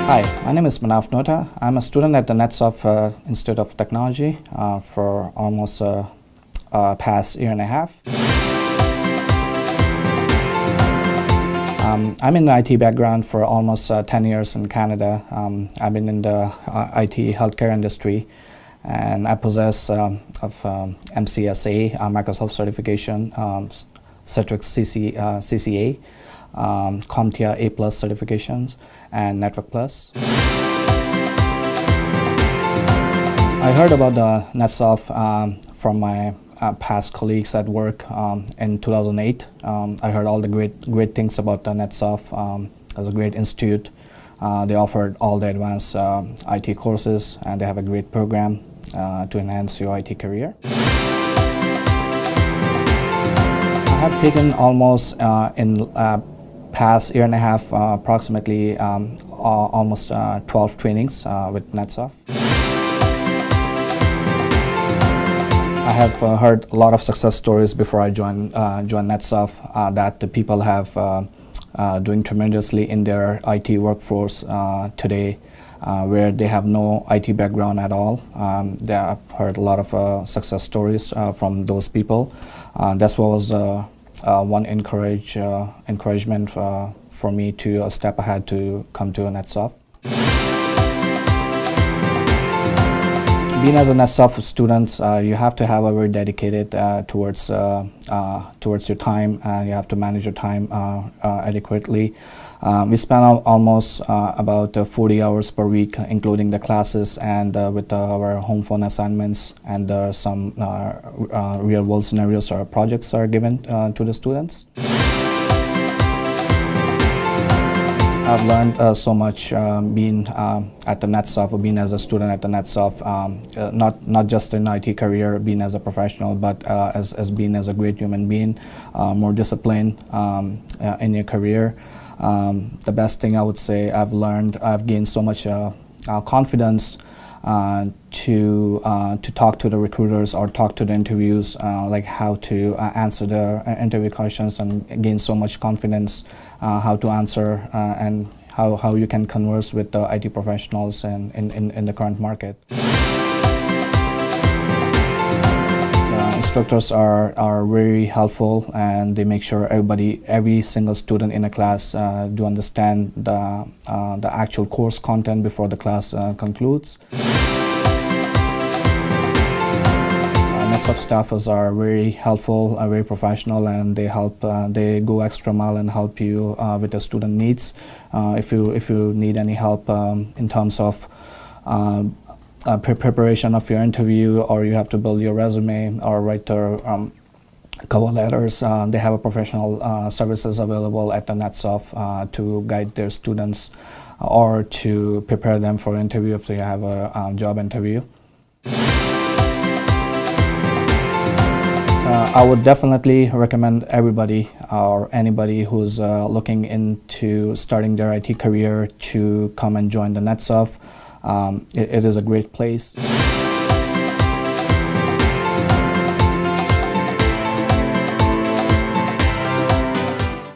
Hi, my name is Munaf Notta. I'm a student at the NetSoft Institute of Technology for almost past year and a half. I'm in the IT background for almost 10 years in Canada. I've been in the IT healthcare industry, and I possess of MCSA, Microsoft certification, Citrix CCA, CompTIA A+ certifications, and Network Plus. I heard about the NetSoft from my past colleagues at work in 2008. I heard all the great things about the NetSoft. It was a great institute. They offered all the advanced IT courses, and they have a great program to enhance your IT career. I have taken almost in past year and a half, approximately almost 12 trainings with NetSoft. I have heard a lot of success stories before I joined NetSoft that the people have doing tremendously in their IT workforce today, where they have no IT background at all. I've heard a lot of success stories from those people. That's what was one encouragement for me to step ahead to come to NetSoft. Being as a NetSoft student, you have to have a very dedicated towards your time, and you have to manage your time adequately. We spend almost about 40 hours per week, including the classes and with our home phone assignments, and some real world scenarios or projects are given to the students. I've learned so much being at the NetSoft, or being as a student at the NetSoft, not just in IT career, being as a professional, but as being as a great human being, more disciplined in your career. The best thing I would say I've gained so much confidence to talk to the recruiters or talk to the interviews, like how to answer the interview questions, and gain so much confidence how to answer and how you can converse with the IT professionals in the current market. Instructors are very helpful, and they make sure every single student in a class do understand the actual course content before the class concludes. NetSoft staffers are very helpful, very professional, and they go extra mile and help you with the student needs. If you need any help in terms of preparation of your interview, or you have to build your resume or write their cover letters, they have a professional services available at the NetSoft to guide their students or to prepare them for interview if they have a job interview. I would definitely recommend everybody or anybody who's looking into starting their IT career to come and join the NetSoft. It is a great place.